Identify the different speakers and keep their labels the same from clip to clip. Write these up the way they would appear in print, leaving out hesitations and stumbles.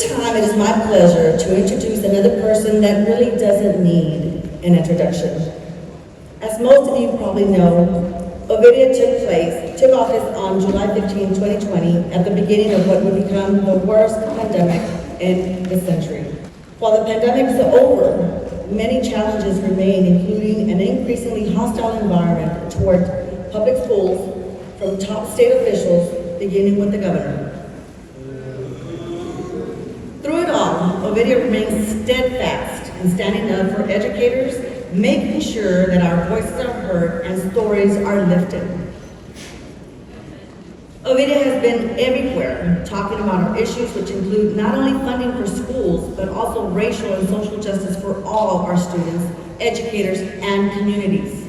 Speaker 1: this time, it is my pleasure to introduce another person that really doesn't need an introduction. As most of you probably know, Ovidia took office on July 15, 2020, at the beginning of what would become the worst pandemic in the century. While the pandemic is over, many challenges remain, including an increasingly hostile environment toward public schools from top state officials, beginning with the governor. Through it all, Ovidia remains steadfast in standing up for educators, making sure that our voices are heard and stories are lifted. Ovidia has been everywhere talking about our issues, which include not only funding for schools, but also racial and social justice for all our students, educators, and communities.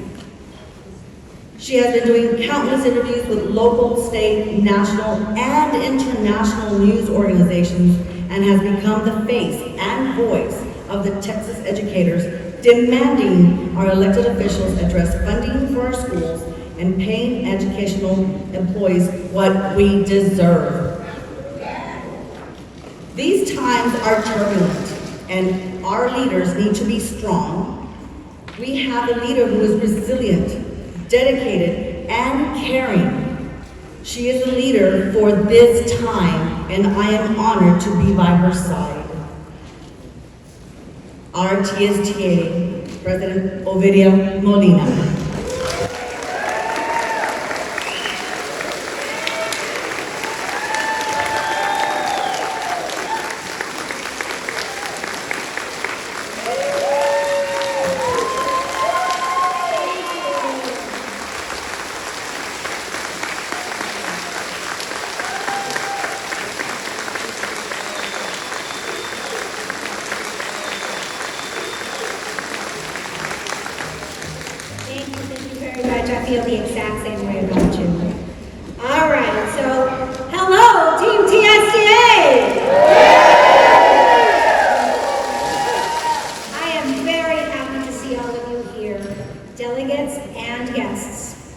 Speaker 1: She has been doing countless interviews with local, state, national, and international news organizations and has become the face and voice of the Texas educators, demanding our elected officials address funding for our schools and paying educational employees what we deserve. These times are turbulent, and our leaders need to be strong. We have a leader who is resilient, dedicated, and caring. She is a leader for this time, and I am honored to be by her side. Our TSTA President Ovidia Molina.
Speaker 2: I feel the exact same way about you. All right, so hello, Team TSTA! I am very happy to see all of you here, delegates and guests.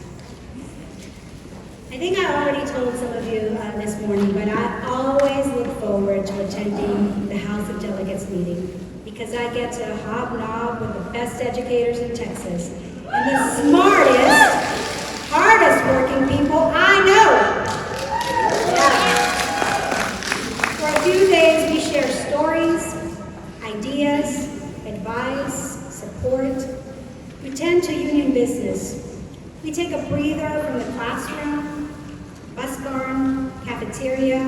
Speaker 2: I think I already told some of you this morning, but I always look forward to attending the House of Delegates meeting because I get to hobnob with the best educators in Texas and the smartest, hardest working people I know. For a few days, we share stories, ideas, advice, support. We tend to union business. We take a breather from the classroom, bus barn, cafeteria,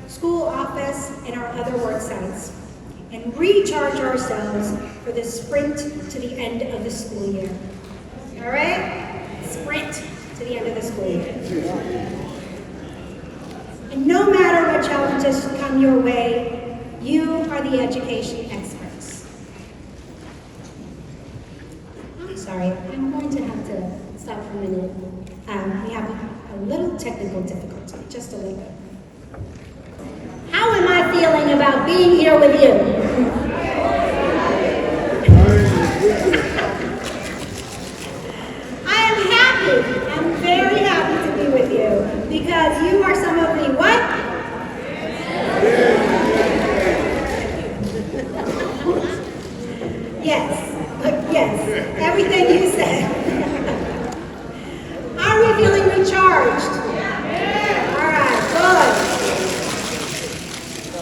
Speaker 2: school office, and our other work sites, and recharge ourselves for the sprint to the end of the school year. All right? Sprint to the end of the school year. And no matter what challenges come your way, you are the education experts. I'm sorry, I'm going to have to stop for a minute. We have a little technical difficulty, just a little bit. How am I feeling about being here with you? I'm very happy to be with you because you are some of the what? Yes, everything you said. Are we feeling recharged? All right, good.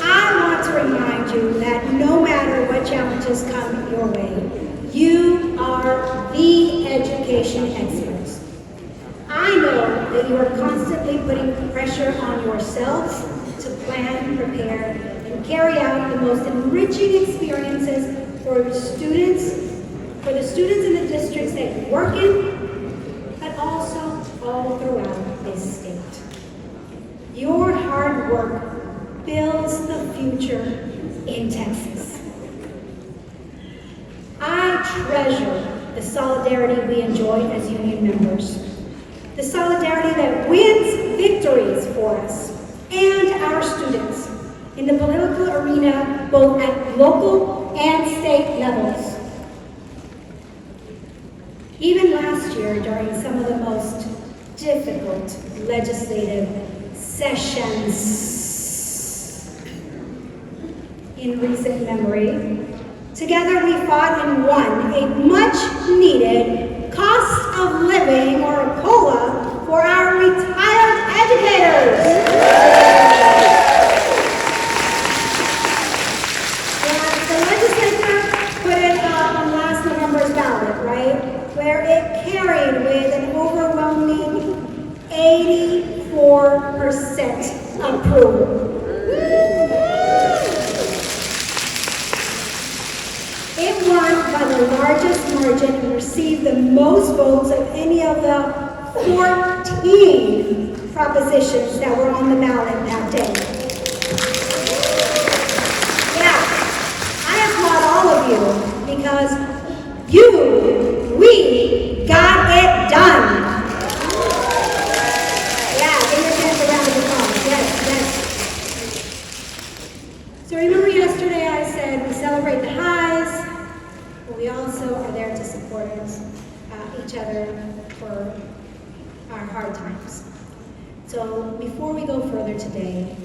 Speaker 2: I want to remind you that no matter what challenges come your way, you are the education experts. I know that you are constantly putting pressure on yourselves to plan, prepare, and carry out the most enriching experiences for the students in the districts that you work in, but also all throughout this state. Your hard work builds the future in Texas. I treasure the solidarity we enjoy as union members. The solidarity that wins victories for us and our students in the political arena, both at local and state levels. Even last year, during some of the most difficult legislative sessions, in recent memory. Together we fought and won a much-needed cost of living, or a COLA, for our retired educators. The legislature put it on last November's ballot, right? Where it carried with an overwhelming 84% approval. It won by the largest margin and received the most votes of any of the 14 propositions that were on the ballot that day. Yeah, I applaud all of you because we got it done. Yeah, give yourself a round of applause. Yes, yes. So remember yesterday I said we celebrate the highs, but we also are there to support each other for our hard times. So before we go further today,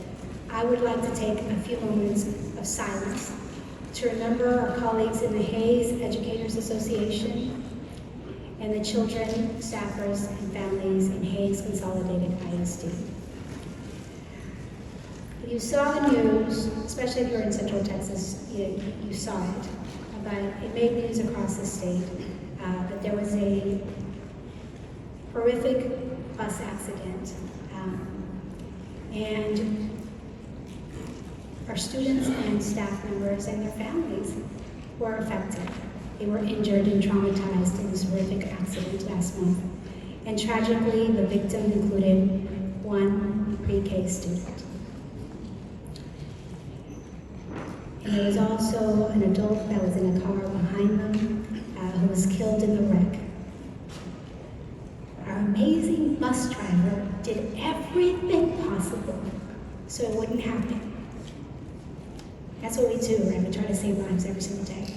Speaker 2: I would like to take a few moments of silence to remember our colleagues in the Hayes Educators Association and the children, staffers, and families in Hayes Consolidated ISD. You saw the news, especially if you're in Central Texas, you saw it, but it made news across the state that there was a horrific bus accident, and our students and staff members and their families were affected. They were injured and traumatized in this horrific accident last month. And tragically, the victim included one pre-K student. And there was also an adult that was in a car behind them who was killed in the wreck. Our amazing bus driver did everything possible so it wouldn't happen. That's what we do, right? We try to save lives every single day.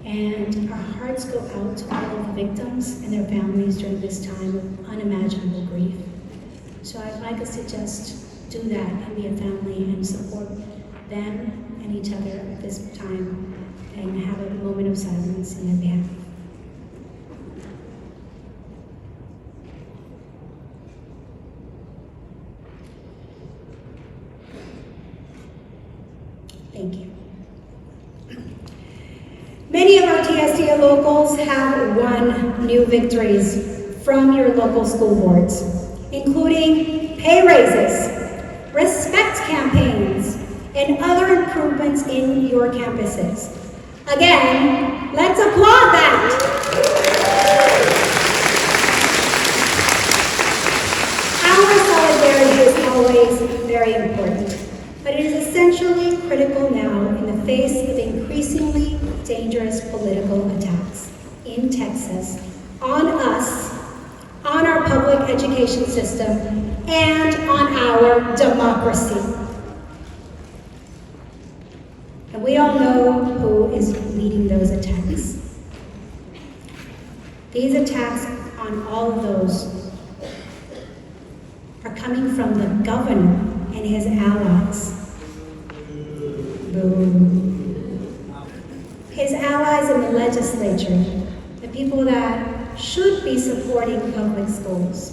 Speaker 2: And our hearts go out to all of the victims and their families during this time of unimaginable grief. So I'd like us to just do that and be a family and support them and each other at this time and have a moment of silence in their behalf. Thank you. Many of our TSTA locals have won new victories from your local school boards, including pay raises, respect campaigns, and other improvements in your campuses. Again, let's applaud that. Our solidarity is always very important, but it is essentially critical now in the face of increasingly dangerous political attacks in Texas on us, on our public education system, and on our democracy. And we all know who is leading those attacks. These attacks on all of those are coming from the governor and his allies. Boom. His allies in the legislature, the people that should be supporting public schools.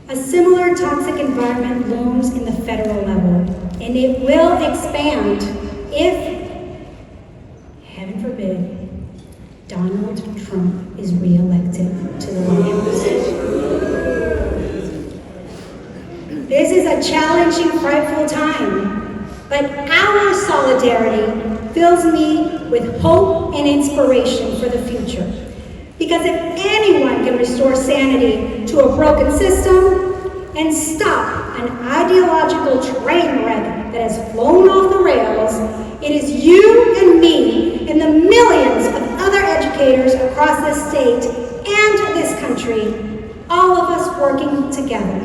Speaker 2: A similar toxic environment looms in the federal level, and it will expand if, heaven forbid, Donald Trump is re-elected to the White House. This is a challenging, frightful time, but our solidarity fills me with hope and inspiration for the future. Because if anyone can restore sanity to a broken system and stop an ideological train wreck that has flown off the rails, it is you and me and the millions of other educators across this state and this country, all of us working together.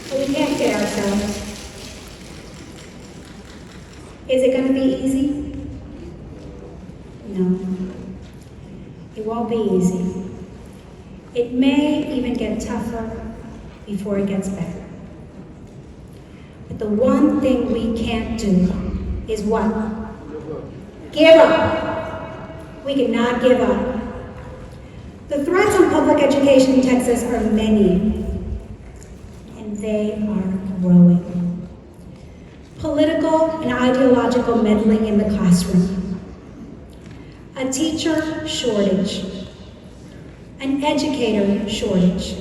Speaker 2: But we can't kid ourselves. Is it going to be easy? No. It won't be easy. It may even get tougher before it gets better. But the one thing we can't do is what? Give up. We cannot give up. The threats on public education in Texas are many, and they are growing. Political and ideological meddling in the classroom, a teacher shortage, an educator shortage,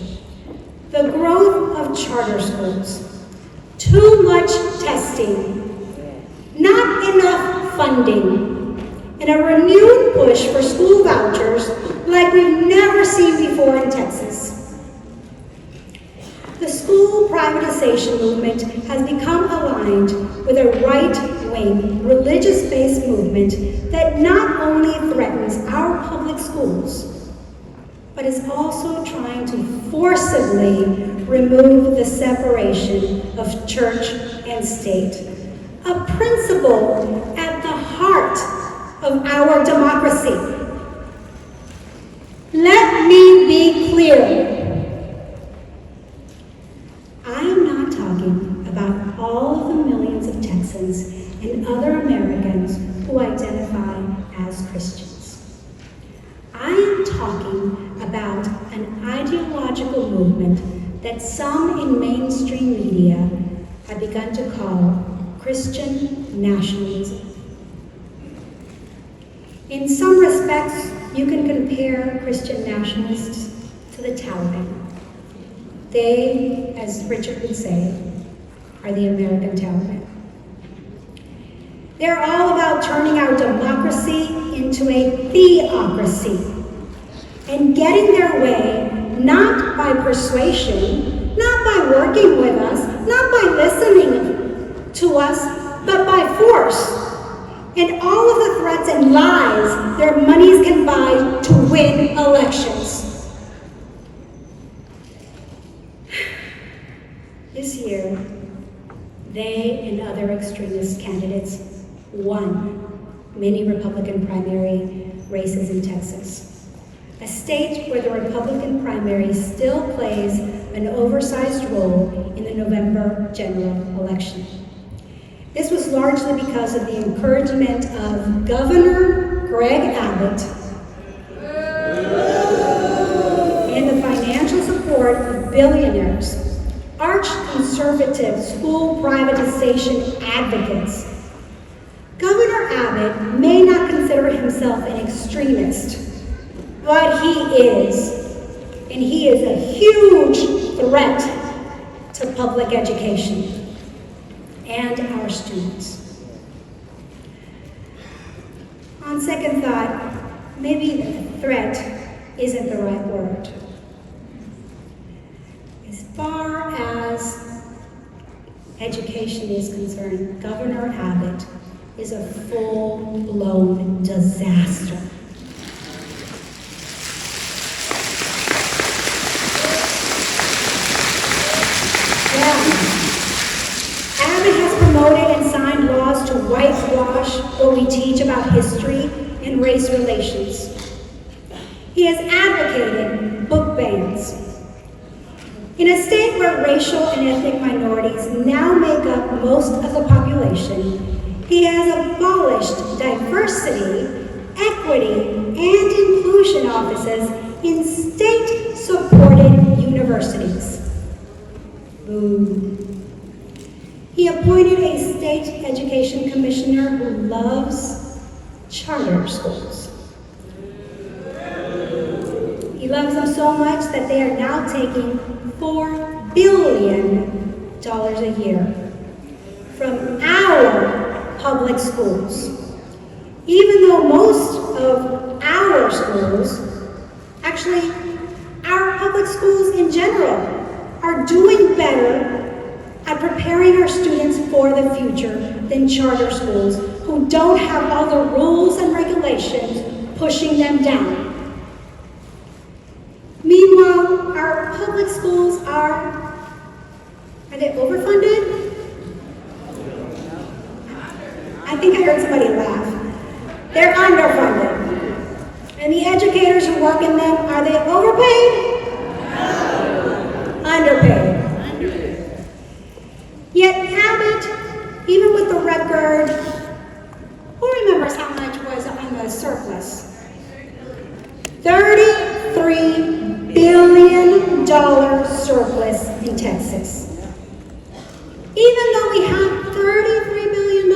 Speaker 2: the growth of charter schools, too much testing, not enough funding, and a renewed push for school vouchers like we've never seen before in Texas. The school privatization movement has become aligned with a right-wing, religious-based movement that not only threatens our public schools, but is also trying to forcibly remove the separation of church and state, a principle at the heart of our democracy. Let me be clear. I am not talking about all of the millions of Texans and other Americans who identify as Christians. I am talking about an ideological movement that some in mainstream media have begun to call Christian nationalism. In some respects, you can compare Christian nationalists to the Taliban. They, as Richard would say, are the American Taliban. They're all about turning our democracy into a theocracy and getting their way not by persuasion, not by working with us, not by listening to us, but by force. And all of the threats and lies their monies can buy to win elections. This year, they and other extremist candidates won many Republican primary races in Texas, a state where the Republican primary still plays an oversized role in the November general election. This was largely because of the encouragement of Governor Greg Abbott and the financial support of billionaires, arch-conservative school privatization advocates. Governor Abbott may not consider himself an extremist, but he is, and he is a huge threat to public education and our students. On second thought, maybe threat isn't the right word. As far as education is concerned, Governor Abbott is a full-blown disaster. And signed laws to whitewash what we teach about history and race relations. He has advocated book bans. In a state where racial and ethnic minorities now make up most of the population, he has abolished diversity, equity, and inclusion offices in state-supported universities. Boo. He appointed a state education commissioner who loves charter schools. He loves them so much that they are now taking $4 billion a year from our public schools. Even though most of our schools, actually our public schools in general, are doing better at preparing our students for the future than charter schools who don't have all the rules and regulations pushing them down. Meanwhile, our public schools are they overfunded? I think I heard somebody laugh. They're underfunded. And the educators who work in them, are they overpaid? No. Underpaid. surplus in Texas. Even though we have $33 billion,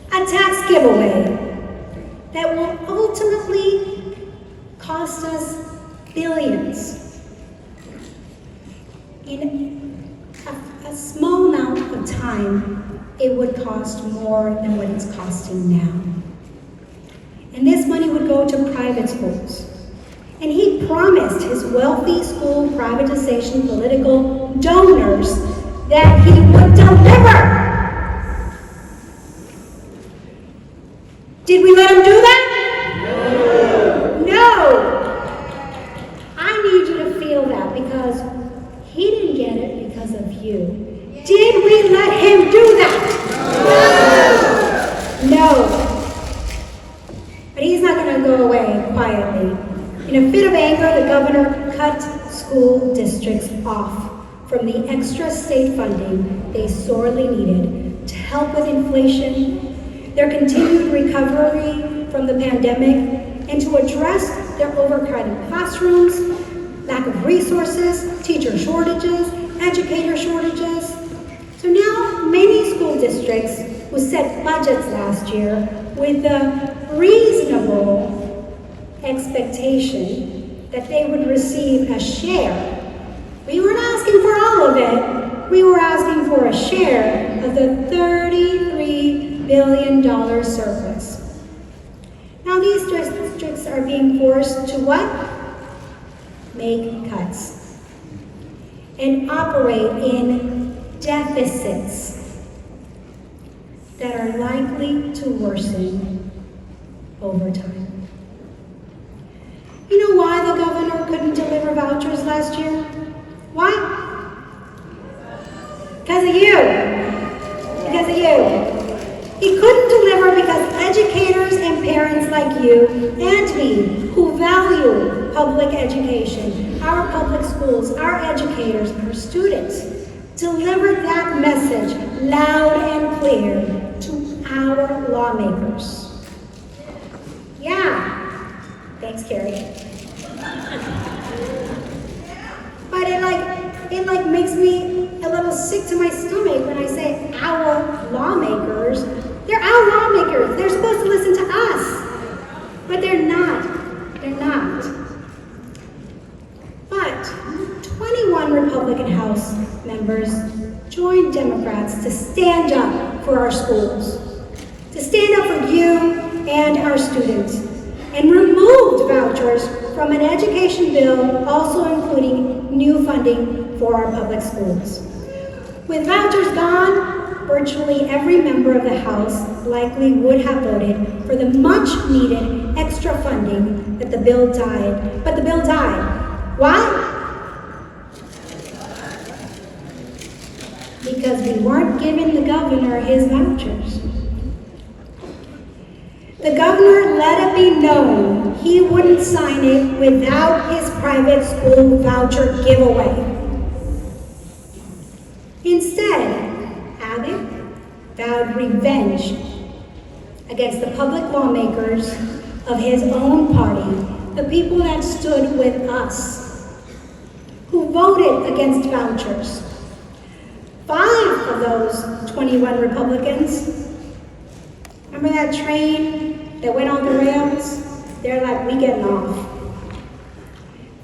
Speaker 2: a tax giveaway that will ultimately cost us billions in a small amount of time, it would cost more than what it's costing now. And this money would go to private schools. And he promised his wealthy school privatization political donors that he would deliver. Did we let him do that? No. No. I need you to feel that because he didn't get it because of you. Did we let him do that? No. No. But he's not going to go away quietly. In a fit of anger, the governor cut school districts off from the extra state funding they sorely needed to help with inflation, their continued recovery from the pandemic, and to address their overcrowded classrooms, lack of resources, teacher shortages, educator shortages. So now many school districts who set budgets last year with the reasonable expectation that they would receive a share. We weren't asking for all of it. We were asking for a share of the $33 billion surplus. Now these districts are being forced to what? Make cuts and operate in deficits that are likely to worsen over time. You know why the governor couldn't deliver vouchers last year? Why? Because of you. Because of you. He couldn't deliver because educators and parents like you and me who value public education, our public schools, our educators, our students, delivered that message loud and clear to our lawmakers. Yeah. Thanks, Carrie. But it makes me a little sick to my stomach when I say our lawmakers. They're our lawmakers. They're supposed to listen to us. But they're not. They're not. But 21 Republican House members joined Democrats to stand up for our schools, to stand up for you and our students, and removed vouchers from an education bill also including new funding for our public schools. With vouchers gone, virtually every member of the House likely would have voted for the much-needed extra funding that the bill died. But the bill died. Why? Because we weren't giving the governor his vouchers. The governor let it be known he wouldn't sign it without his private school voucher giveaway. Instead, Abbott vowed revenge against the public lawmakers of his own party, the people that stood with us, who voted against vouchers. 5 of those 21 Republicans, remember that train that went on the rails? They're like, we getting off.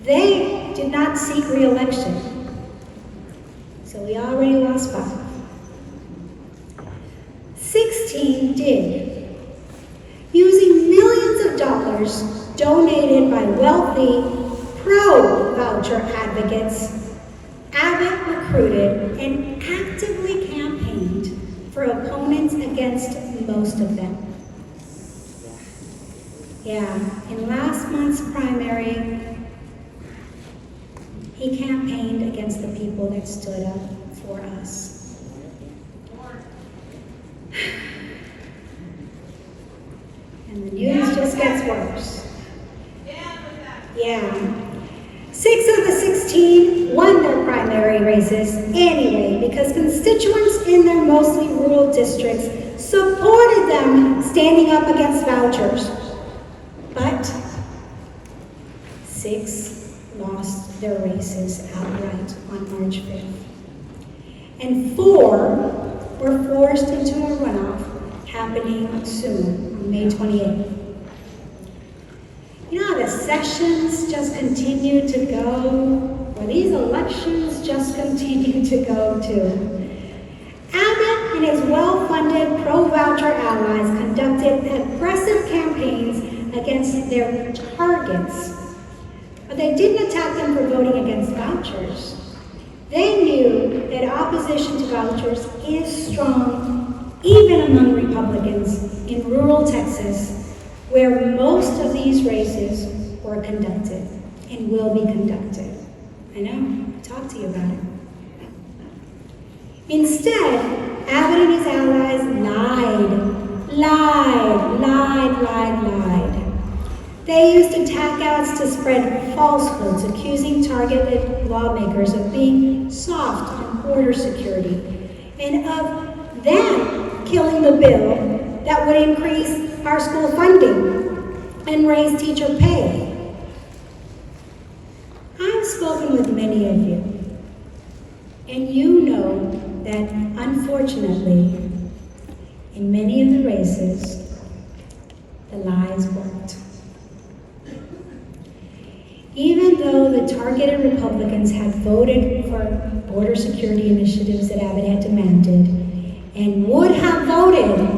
Speaker 2: They did not seek re-election. So we already lost 5. 16 did, using millions of dollars donated by wealthy pro-voucher advocates. Abbott recruited and actively campaigned for opponents against most of them. Yeah, in last month's primary, he campaigned against the people that stood up for us. And the news just gets worse. Yeah. 6 of the 16 won their primary races anyway because constituents in their mostly rural districts supported them standing up against vouchers. But 6 lost their races outright on March 5th. And 4 were forced into a runoff happening soon, on May 28th. You know how the sessions just continue to go, or these elections just continue to go too. Abbott and his well-funded pro-voucher allies conducted aggressive campaigns against their targets, but they didn't attack them for voting against vouchers. They knew that opposition to vouchers is strong even among Republicans in rural Texas, where most of these races were conducted and will be conducted. I know, I talked to you about it. Instead, Abbott and his allies lied. They used attack ads to spread falsehoods, accusing targeted lawmakers of being soft on border security and of them killing the bill that would increase our school funding and raise teacher pay. I've spoken with many of you, and you know that unfortunately, in many of the races, the lies worked. Even though the targeted Republicans had voted for border security initiatives that Abbott had demanded, and would have voted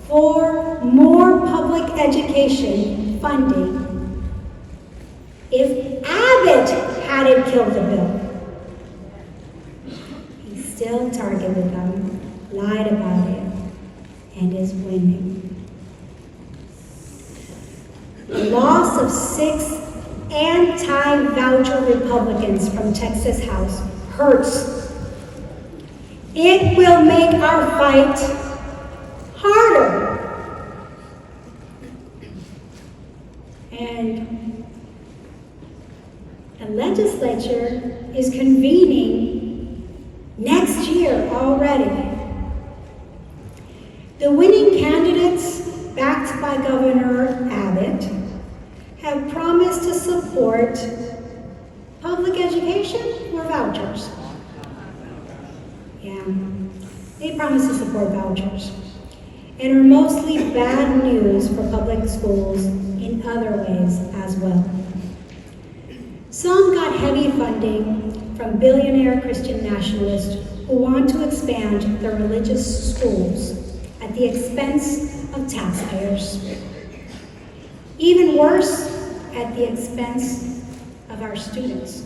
Speaker 2: for more public education funding if Abbott hadn't killed the bill, he still targeted them, lied about it, and is winning. The loss of 6 anti-voucher Republicans from Texas House hurts. It will make our fight harder. And the legislature is convening next year already. The winning candidates, backed by Governor Abbott, have promised to support public education or vouchers. Yeah, they promise to support vouchers and are mostly bad news for public schools in other ways as well. Some got heavy funding from billionaire Christian nationalists who want to expand their religious schools at the expense of taxpayers. Even worse, at the expense of our students.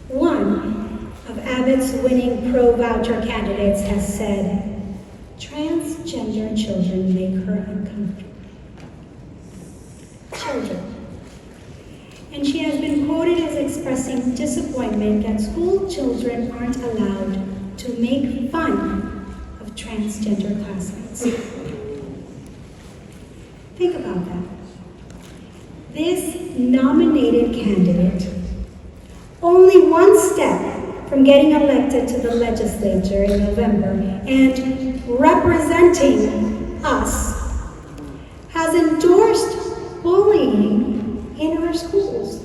Speaker 2: One of Abbott's winning pro-voucher candidates has said, transgender children make her uncomfortable. Children. And she has been quoted as expressing disappointment that school children aren't allowed to make fun of transgender classmates. Think about that. This nominated candidate, only one step from getting elected to the legislature in November and representing us, has endorsed bullying in our schools.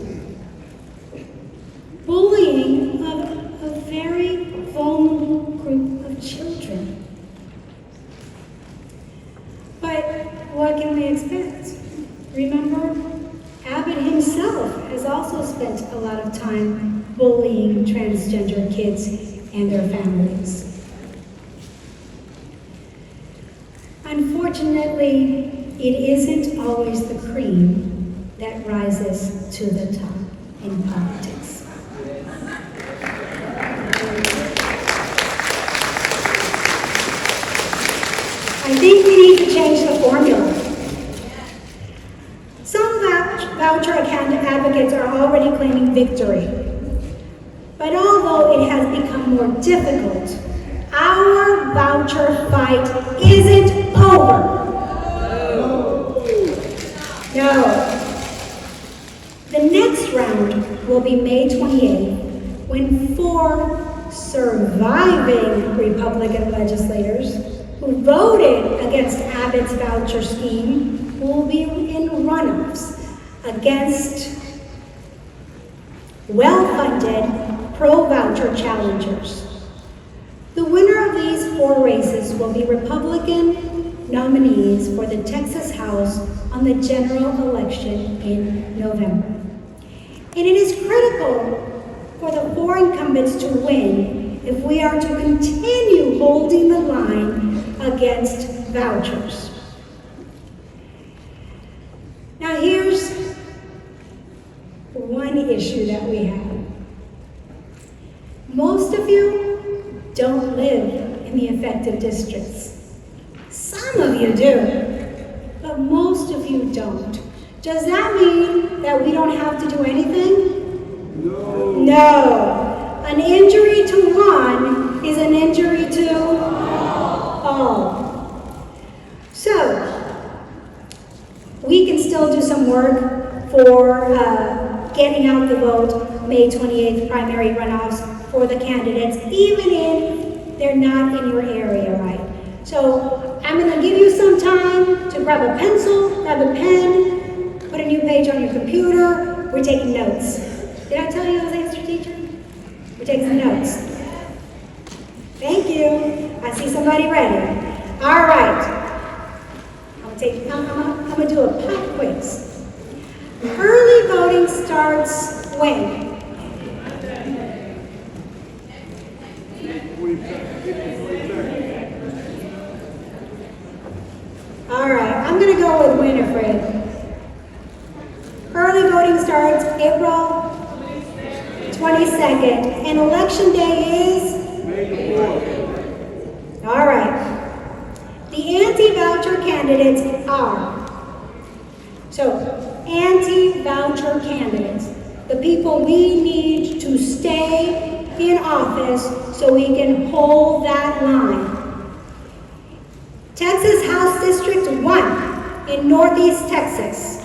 Speaker 2: Bullying of a very vulnerable group of children. But what can we expect? Remember, Abbott himself has also spent a lot of time bullying transgender kids and their families. Unfortunately, it isn't always the cream that rises to the top in politics. I think we need to change the formula. Some voucher advocates are already claiming victory. But although it has become more difficult, our voucher fight isn't over. No. The next round will be May 28th, when 4 surviving Republican legislators who voted against Abbott's voucher scheme will be in runoffs against well-funded pro-voucher challengers. The winner of these 4 races will be Republican nominees for the Texas House on the general election in November. And it is critical for the 4 incumbents to win if we are to continue holding the line against vouchers. Now here's one issue that we have. Most of you don't live in the affected districts. Some of you do, but most of you don't. Does that mean that we don't have to do anything?
Speaker 3: No.
Speaker 2: No. An injury to one is an injury to all. So, we can still do some work for getting out the vote May 28th primary runoffs for the candidates, even if they're not in your area, right? So I'm going to give you some time to grab a pencil, grab a pen, put a new page on your computer. We're taking notes. Did I tell you I was an extra teacher? We're taking some notes. Thank you. I see somebody ready. All right. I'm going to do a pop quiz. Early voting starts when? All right, I'm going to go with Winifred. Early voting starts April 22nd, and election day is?
Speaker 3: May 4th.
Speaker 2: All right. The anti-voucher candidates are, so anti-voucher candidates, the people we need to stay in office so we can hold that line. Texas House District 1 in Northeast Texas.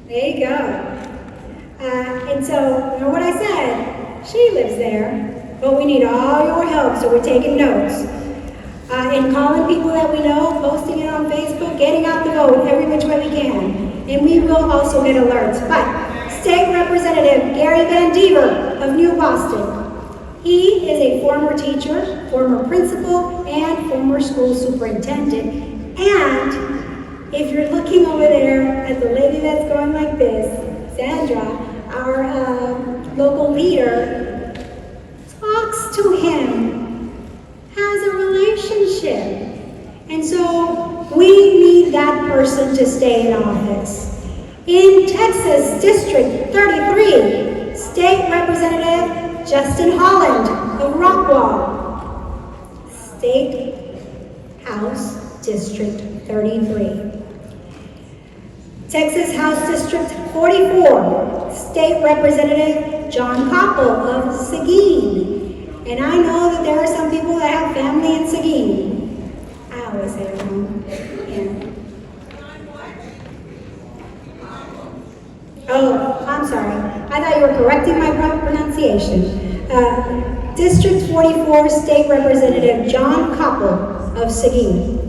Speaker 2: There you go. And so, remember what I said? She lives there, but we need all your help, so we're taking notes. And calling people that we know, posting it on Facebook, getting out the vote every which way we can. And we will also get alerts. But State Representative Gary Van Dever of New Boston. He is a former teacher, former principal, and former school superintendent. And if you're looking over there at the lady that's going like this, Sandra, our local leader, talks to him, has a relationship. And so we need that person to stay in office. In Texas District 33, State Representative Justin Holland of Rockwall. State House District 33. Texas House District 44, State Representative John Koppel of Seguin. And I know that there are some people that have family in Seguin. I always say it wrong. Yeah. Oh, I'm sorry. I thought you were correcting my pronunciation. District 44, State Representative John Koppel of Seguin.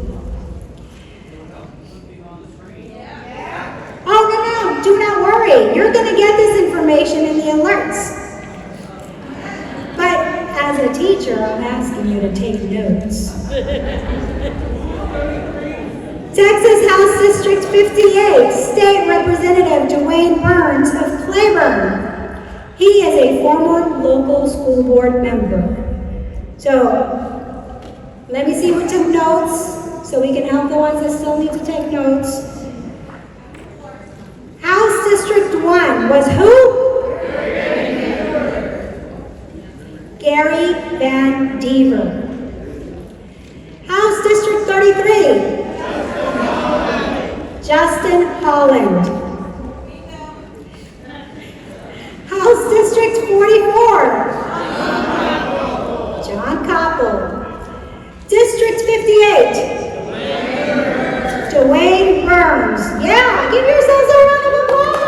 Speaker 2: Oh, no, do not worry. You're going to get this information in the alerts. But as a teacher, I'm asking you to take notes. Texas House District 58, State Representative Dwayne Burns of Claiborne. He is a former local school board member. So, let me see who took notes so we can help the ones that still need to take notes. House District 1 was who? Gary Van Dever. House District 33. Justin Holland. House District 44. John Koppel. District 58. Dwayne Burns. Yeah, give yourselves a round of applause.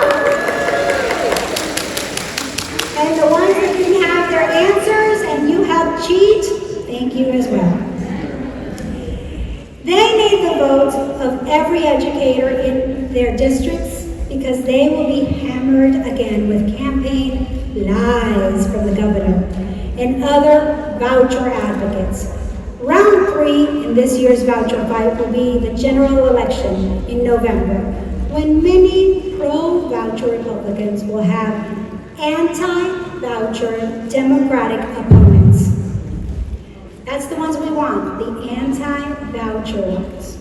Speaker 2: And the ones that didn't have their answers and you helped cheat, thank you as well. They need the votes of every educator in their districts because they will be hammered again with campaign lies from the governor and other voucher advocates. Round 3 in this year's voucher fight will be the general election in November, when many pro-voucher Republicans will have anti-voucher Democratic opponents. That's the ones we want, the anti-voucher ones.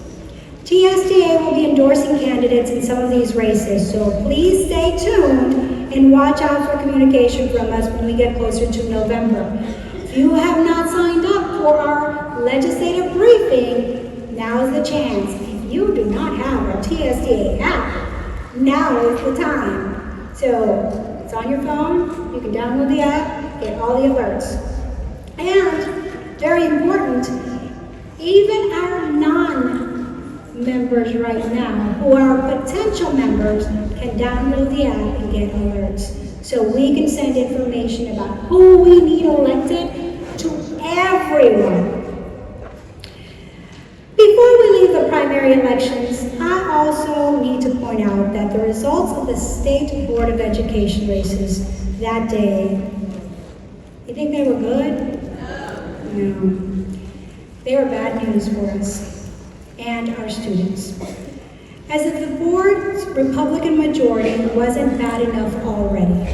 Speaker 2: TSTA will be endorsing candidates in some of these races, so please stay tuned and watch out for communication from us when we get closer to November. If you have not signed up for our legislative briefing, now is the chance. If you do not have our TSTA app, now is the time. So it's on your phone, you can download the app, get all the alerts. And very important, even our non-members right now, who are potential members, can download the app and get alerts. So we can send information about who we need elected to everyone. Before we leave the primary elections, I also need to point out that the results of the State Board of Education races that day, you think they were good? No. They were bad news for us and our students. As if the board's Republican majority wasn't bad enough already.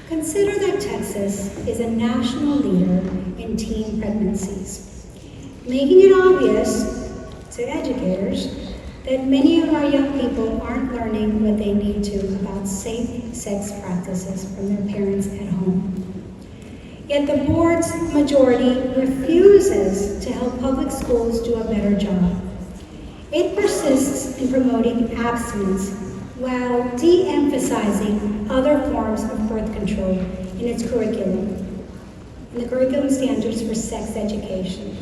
Speaker 2: Consider that Texas is a national leader in teen pregnancies, making it obvious to educators that many of our young people aren't learning what they need to about safe sex practices from their parents at home. Yet the board's majority refuses to help public schools do a better job. It persists in promoting abstinence while de-emphasizing other forms of birth control in its curriculum, in the curriculum standards for sex education.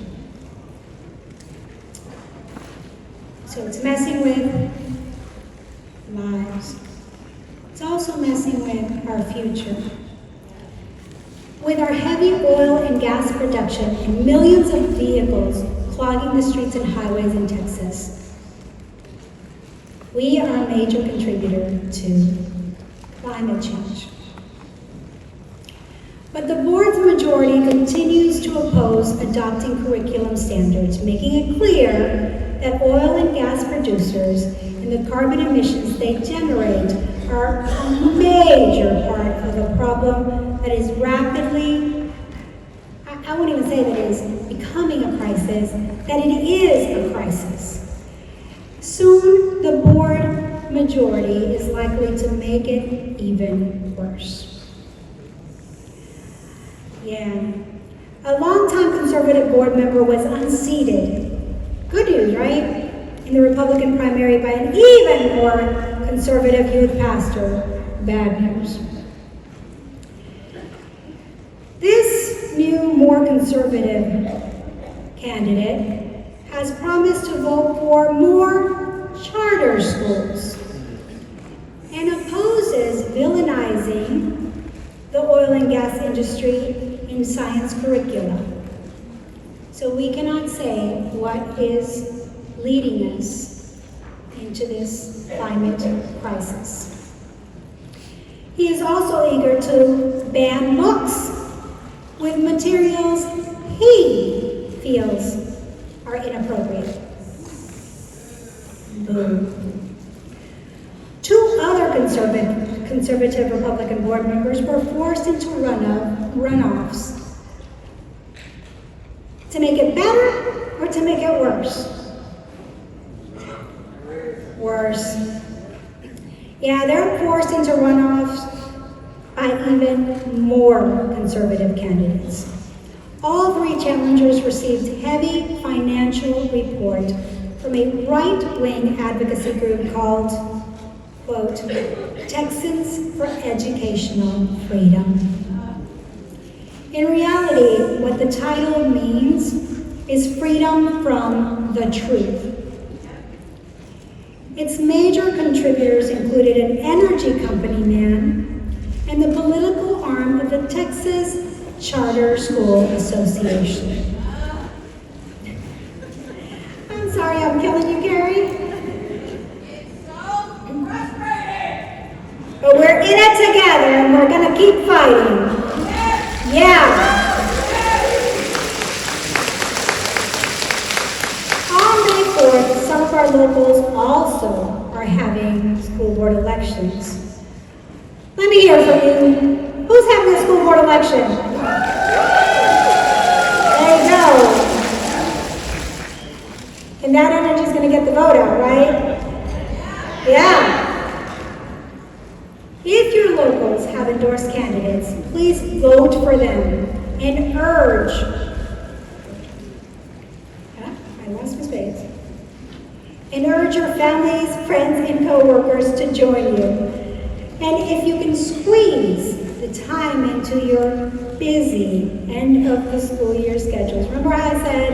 Speaker 2: So it's messing with lives. It's also messing with our future. With our heavy oil and gas production and millions of vehicles clogging the streets and highways in Texas, we are a major contributor to climate change. But the board's majority continues to oppose adopting curriculum standards, making it clear that oil and gas producers and the carbon emissions they generate are a major part of a problem that is rapidly, I won't even say that it is becoming a crisis, that it is a crisis. Soon, the board majority is likely to make it even worse. Yeah. A longtime conservative board member was unseated. Good news, right? In the Republican primary by an even more conservative youth pastor. Bad news. This new, more conservative candidate has promised to vote for more charter schools and opposes villainizing the oil and gas industry in science curricula. So we cannot say what is leading us into this climate crisis. He is also eager to ban books with materials he feels are inappropriate. Boom. Two other conservative Republican board members were forced into runoffs. To make it better or to make it worse? Worse. Yeah, they're forced into runoffs by even more conservative candidates. All three challengers received heavy financial report from a right-wing advocacy group called, quote, Texans for Educational Freedom. In reality, what the title means is freedom from the truth. Its major contributors included an energy company man and the political arm of the Texas Charter School Association. I'm sorry, I'm killing you together and we're going to keep fighting. Yeah. On May 4th, some of our locals also are having school board elections. Let me hear from you. Who's having a school board election? There you go. And that energy is going to get the vote out, right? Yeah. If your locals have endorsed candidates, please vote for them and urge. I lost my space. And urge your families, friends, and co-workers to join you. And if you can squeeze the time into your busy end of the school year schedules. Remember how I said,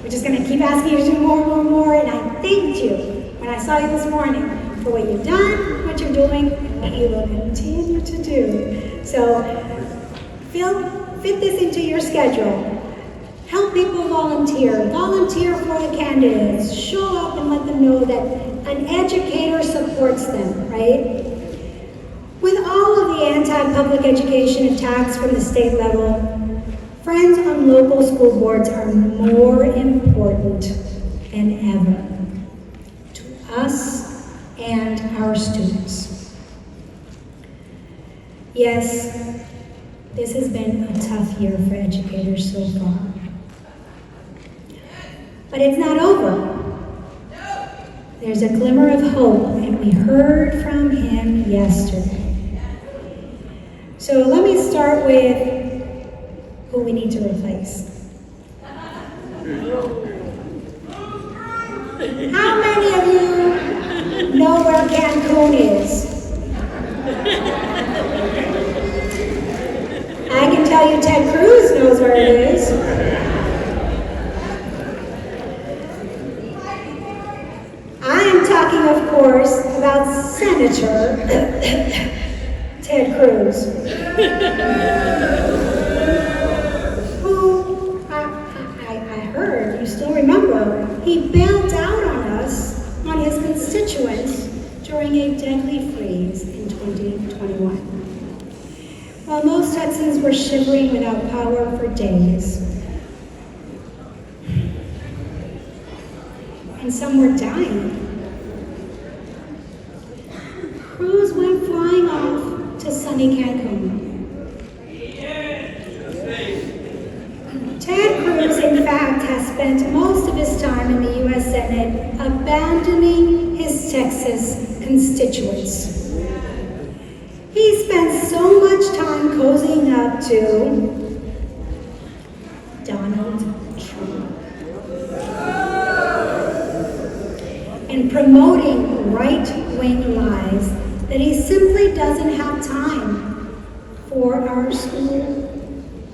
Speaker 2: we're just going to keep asking you to do more, and I thanked you when I saw you this morning for what you've done, what you're doing, and what you will continue to do. So, fit this into your schedule. Help people volunteer. Volunteer for the candidates. Show up and let them know that an educator supports them, right? With all of the anti-public education attacks from the state level, friends on local school boards are more important than ever to us and our students. Yes, this has been a tough year for educators so far. But it's not over. There's a glimmer of hope, and we heard from him yesterday. So let me start with who we need to replace. How many of you know where Cancun is? I can tell you Ted Cruz knows where it is. I am talking, of course, about Senator Ted Cruz, who I heard, you still remember, he bailed out on us, on his constituents, during a deadly freeze in 2021. While most Texans were shivering without power for days, and some were dying, Cruz went flying off to sunny Cancun. Ted Cruz, in fact, has spent most of his time in the U.S. Senate abandoning his Texas constituents. He spent so much time cozying up to Donald Trump and promoting right-wing lies that he simply doesn't have time for our school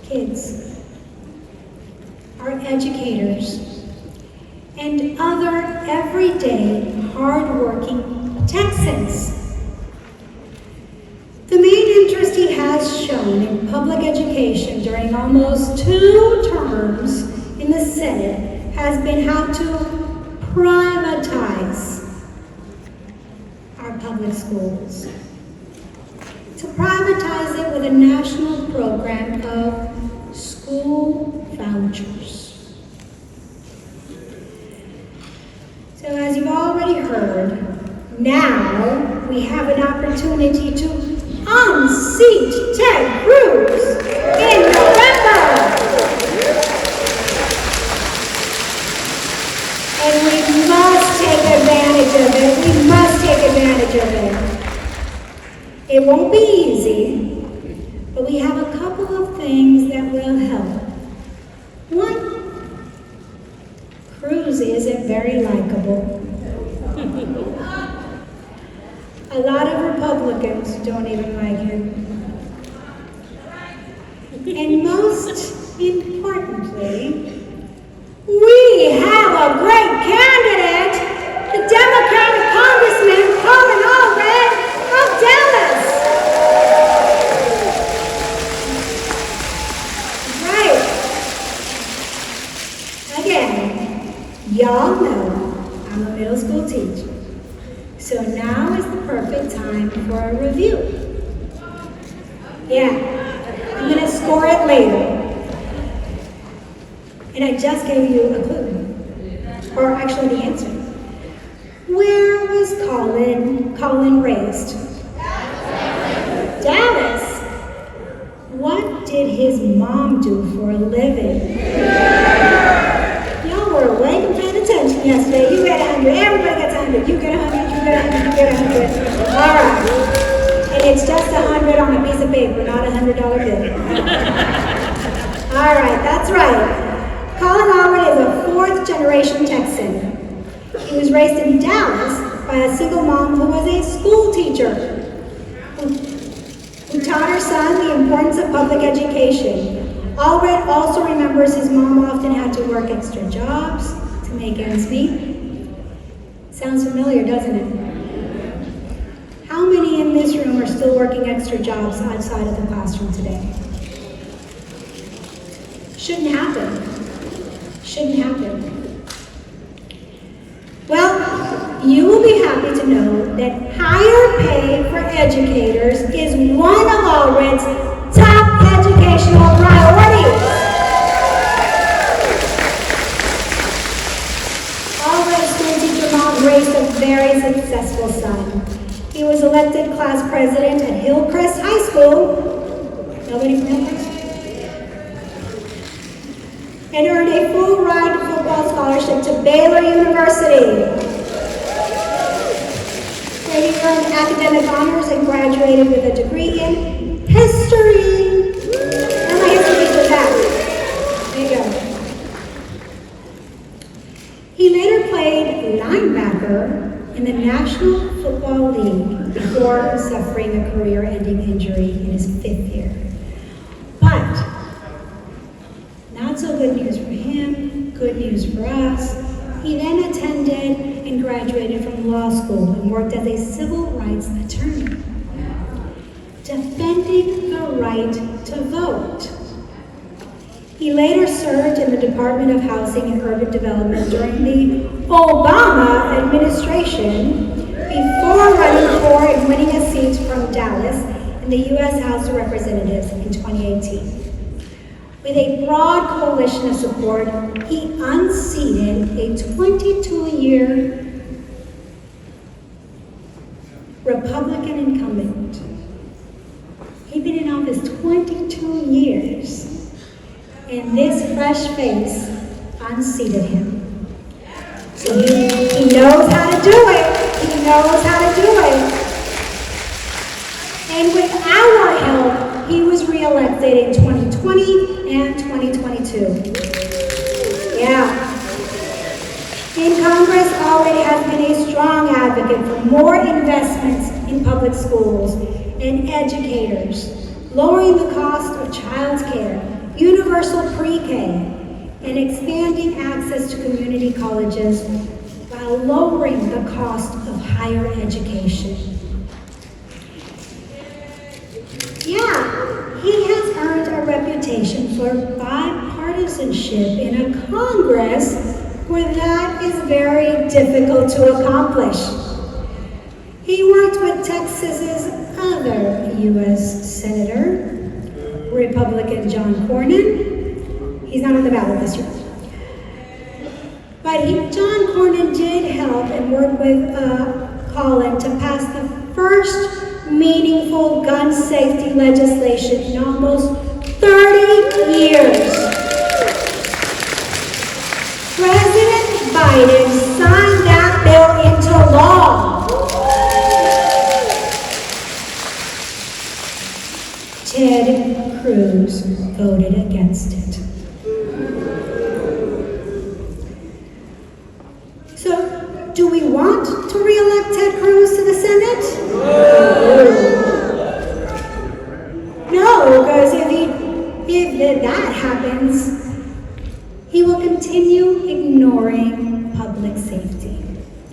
Speaker 2: kids, our educators, and other everyday, hard-working Texans. The main interest he has shown in public education during almost 2 terms in the Senate has been how to privatize our public schools. To privatize it with a national program of school vouchers. So as you've already heard, now we have an opportunity to unseat Ted Cruz in November. And we must take advantage of it. We must take advantage of it. It won't be easy, but we have a couple of things that will help. One, Cruz isn't very likable. A lot of Republicans don't even like him. And most importantly, we have a great candidate, the Democratic Congressman Colin Allred of Dallas. Right. Again, y'all know I'm a middle school teacher. So now is the perfect time for a review. Yeah, I'm gonna score it later. And I just gave you a clue, or actually the answer. Where was Colin raised? Dallas. What did his mom do for a living? Y'all were awake and paying attention yesterday. You get 100. Everybody gets 100. You get 100. You get 100. You get 100. All right. And it's just 100 on a piece of paper, not a $100 bill. All right, that's right. Colin Allred is a fourth-generation Texan. He was raised in Dallas by a single mom who was a school teacher who taught her son the importance of public education. Allred also remembers his mom often had to work extra jobs to make ends meet. Sounds familiar, doesn't it? How many in this room are still working extra jobs outside of the classroom today? Shouldn't happen. Shouldn't happen. Well, you will be happy to know that higher pay for educators is one of Allred's top educational priorities. Allred's school teacher mom raised a very successful son. He was elected class president at Hillcrest High School. Nobody from Hillcrest? And earned a full ride football scholarship to Baylor University, where he earned academic honors and graduated with a degree in history. Where my history teachers at? There you go. He later played linebacker in the National Football League before suffering a career-ending injury in his 5th year. But not so good news for him, good news for us. He then attended and graduated from law school and worked as a civil rights attorney, defending the right to vote. He later served in the Department of Housing and Urban Development during the Obama administration before running for and winning a seat from Dallas in the U.S. House of Representatives in 2018. With a broad coalition of support, he unseated a 22-year Republican incumbent. He'd been in office 22 years, and this fresh face unseated him. So he knows how to do it. He knows how to do it. And with our help, he was reelected in 2020 and 2022. Yeah. In Congress, Allred has been a strong advocate for more investments in public schools and educators, lowering the cost of child care, universal pre-K, and expanding access to community colleges while lowering the cost of higher education. Yeah, he has earned a reputation for bipartisanship in a Congress where that is very difficult to accomplish. He worked with Texas's other U.S. Senator, Republican John Cornyn. He's not on the ballot this year. But John Cornyn did help and work with Colin to pass the first meaningful gun safety legislation in almost 30 years. President Biden signed that bill into law. Ted Cruz voted against it. So, do we want to re-elect Ted Cruz to the Senate? No, because if that happens, he will continue ignoring public safety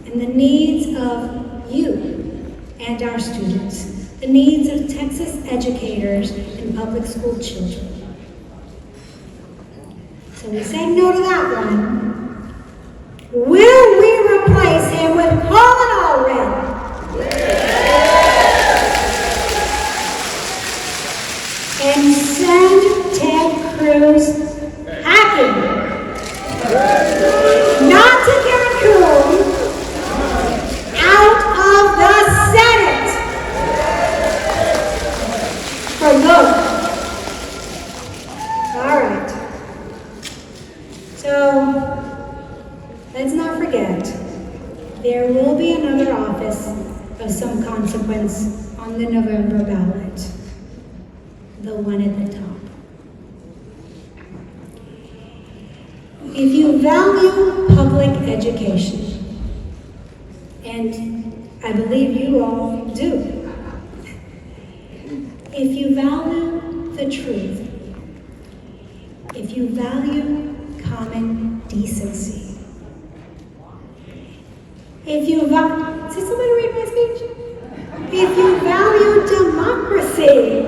Speaker 2: and the needs of you and our students, the needs of Texas educators and public school children. So we said no to that one. Will we replace him with Colin Allred? consequence on the November ballot. The one at the top. If you value public education, and I believe you all do, if you value the truth, if you value common decency, if you value, did somebody read my speech? If you value democracy,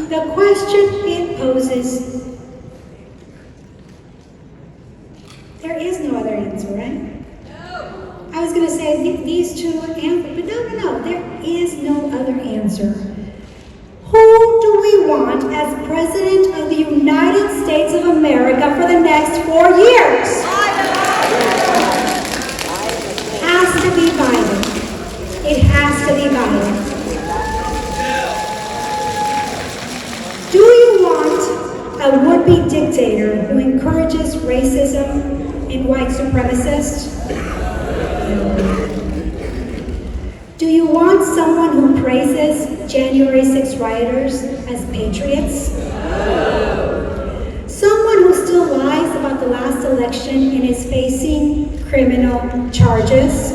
Speaker 2: the question it poses, there is no other answer, right? I was going to say these two answers, but no, there is no other answer. Who do we want as President of the United States of America for the next 4 years? Has to be Biden. It has to be Biden. Do you want a would-be dictator who encourages racism and white supremacists? Do you want someone who praises January 6 rioters as patriots? Someone who still lies about the last election and is facing criminal charges?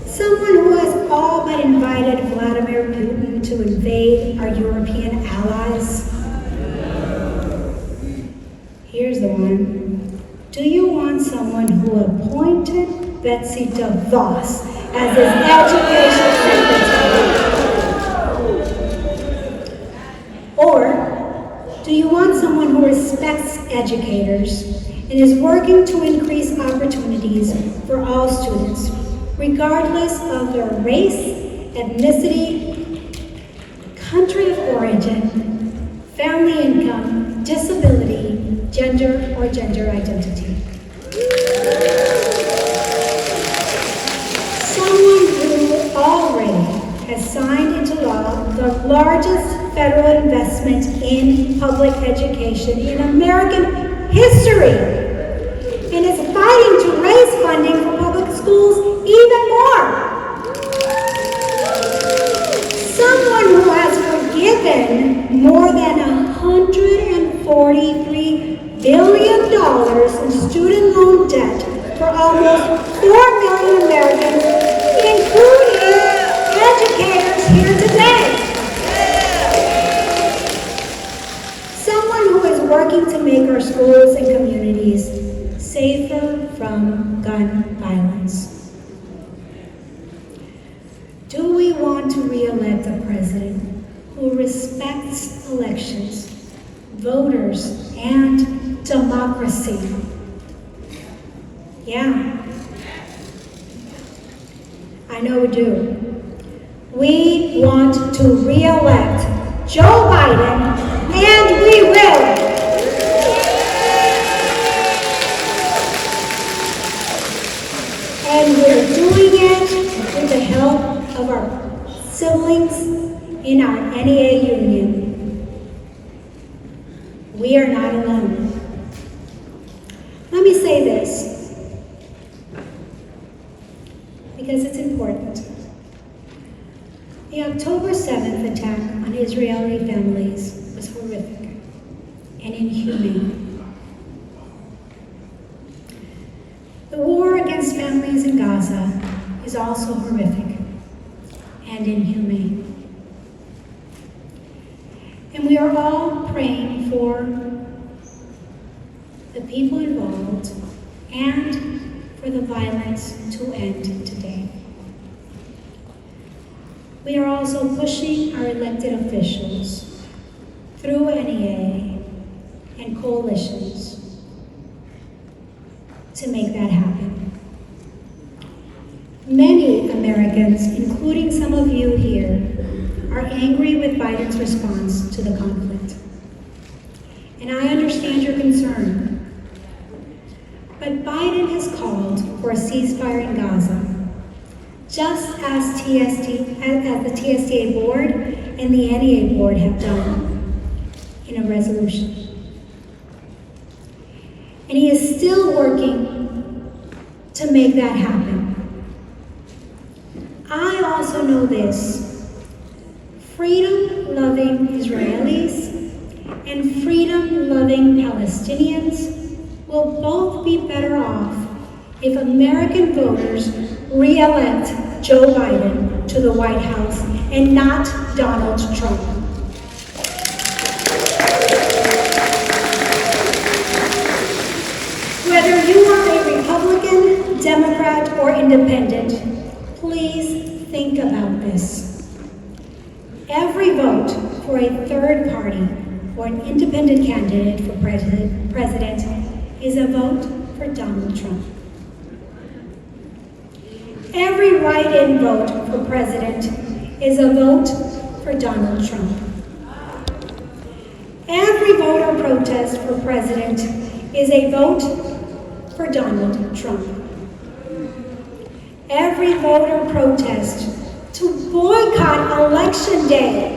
Speaker 2: Someone who has all but invited Vladimir Putin to invade our European allies? Here's the one. Do you want someone who appointed Betsy DeVos as his education secretary? Or do you want someone who respects educators and is working to increase opportunities for all students, regardless of their race, ethnicity, country of origin, family income, disability, gender, or gender identity? Someone who already has signed into law the largest federal investment in public education in American history and is fighting to raise funding for public schools even more. Someone who has forgiven more than $143 billion in student loan debt for almost 4 million Americans, including educators here today. Someone who is working to make our schools and communities safer from gun violence. Do we want to re-elect a president who respects elections, voters, and democracy? Yeah, I know we do. We want to re-elect Joe Biden, and we will. And we're doing it with the help of our siblings in our NEA union. We are not alone. Let me say this, because it's important. The October 7th attack on Israeli families was horrific and inhumane. The war against families in Gaza is also horrific and inhumane. And we are all praying for the people involved and for the violence to end today. We are also pushing our elected officials through NEA and coalitions to make that happen. Many Americans, including some of you here, are angry with Biden's response to the conflict. And I understand your concern. But Biden has called for a ceasefire in Gaza, just as the TSTA board and the NEA board have done in a resolution. And he is still working to make that happen. I also know this. Freedom-loving Israelis and freedom-loving Palestinians will both be better off if American voters re-elect Joe Biden to the White House and not Donald Trump. Whether you are a Republican, Democrat, or Independent, please think about this. Every vote for a third party or an independent candidate for president is a vote for Donald Trump. Every write-in vote for president is a vote for Donald Trump. Every voter protest for president is a vote for Donald Trump. Every voter protest to boycott Election Day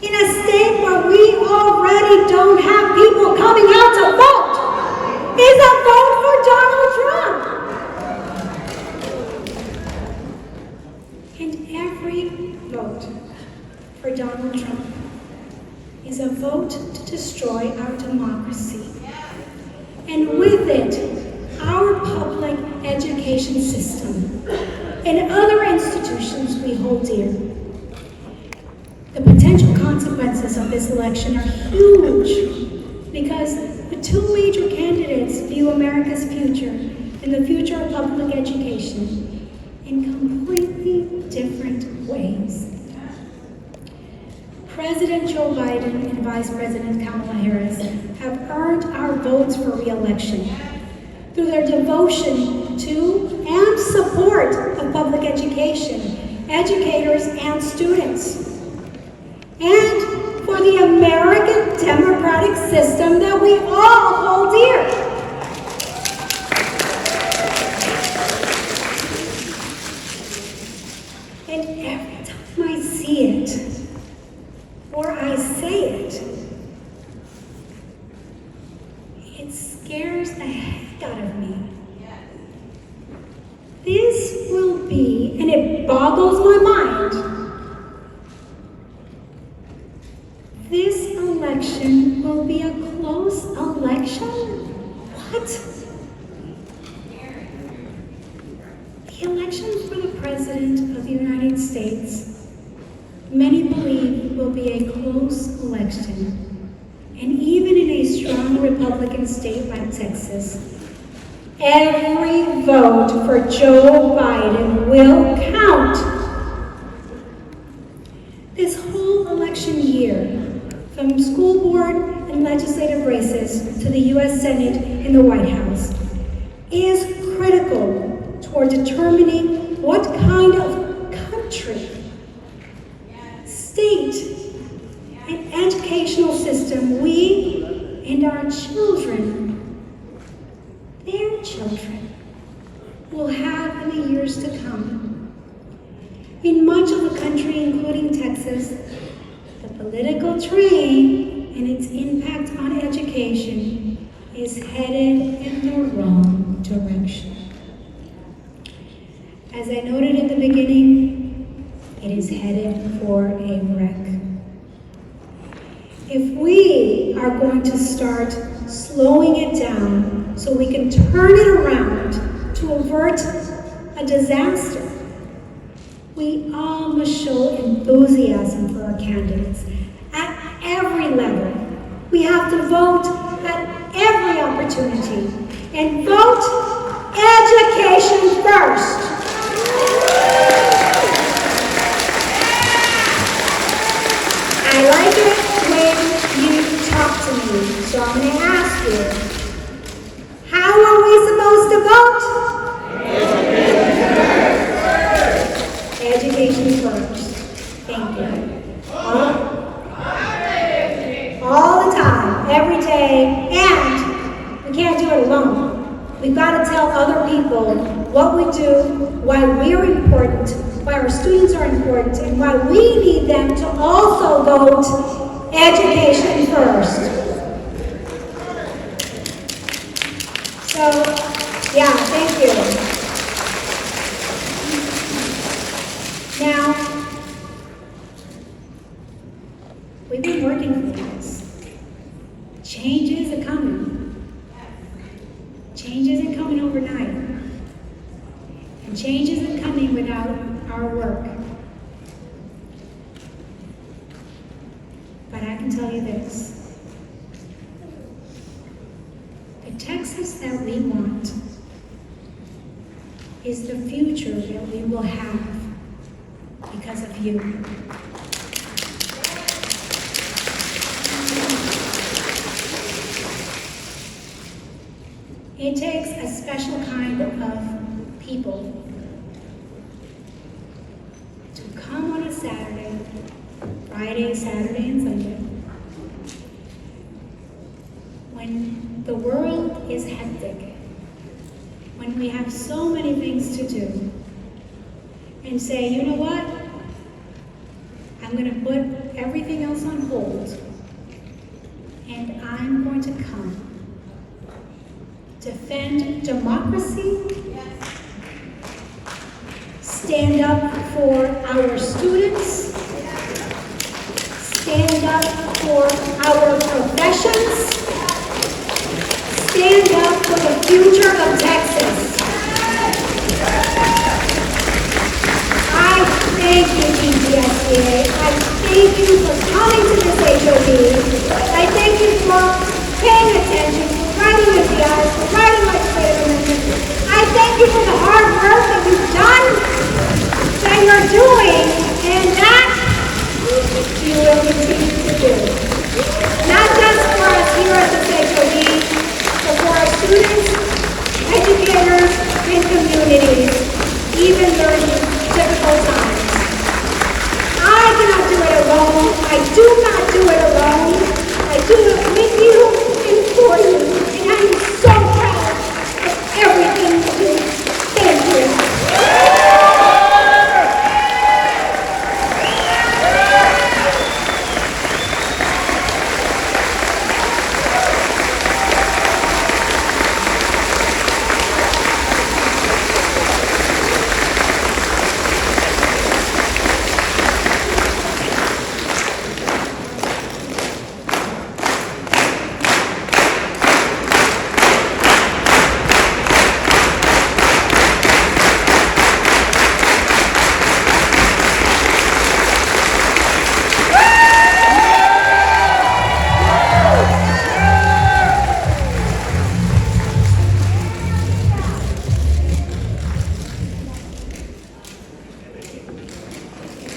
Speaker 2: in a state where we already don't have people coming out to vote is a vote for Donald Trump. And every vote for Donald Trump is a vote to destroy our democracy. And with it, our public education system and other institutions we hold dear. The potential consequences of this election are huge because the two major candidates view America's future and the future of public education in completely different ways. President Joe Biden and Vice President Kamala Harris have earned our votes for re-election through their devotion to and support of public education, educators, and students, and for the American democratic system that we all hold dear. And every time I see it, or I say it, it scares the heck out of me. This will be, and it boggles my mind, this election will be a close election? What? The election for the President of the United States, many believe will be a close election. And even in a strong Republican state like Texas, every vote for Joe Biden will count. This whole election year, from school board and legislative races to the U.S. Senate and the White House, is critical toward determining what kind of country, state, and educational system we and our children, their children, will have in the years to come. In much of the country, including Texas, the political train and its impact on education is headed in the wrong direction. As I noted in the beginning, it is headed for a wreck. If we are going to start slowing it down so we can turn it around to avert a disaster, we all must show enthusiasm for our candidates at every level. We have to vote at every opportunity and vote education first. I like it when you talk to me, so I'm going to ask you, how are we supposed to vote? Education first. Thank you. All the time, every day, and we can't do it alone. We've got to tell other people what we do, why we're important, why our students are important, and why we need them to also vote education first. So, Yeah, thank you. Now, we've been working for this. Changes are coming. Change isn't coming overnight. And change isn't coming without our work. But I can tell you this. The Texas that we want is the future that we will have because of you. It takes a special kind of people to come on a Saturday, Friday, Saturday, and Sunday, when the world is hectic, when we have so many things to do, and say, you know what? I'm going to put everything else on hold, and I'm going to come. Defend democracy, stand up for our students, stand up for our professions, stand up for the future of Texas. I thank you, TSTA. I thank you for coming to this HoD. I thank you for paying attention, for writing your PRs, for writing legislative amendments. I thank you for the hard work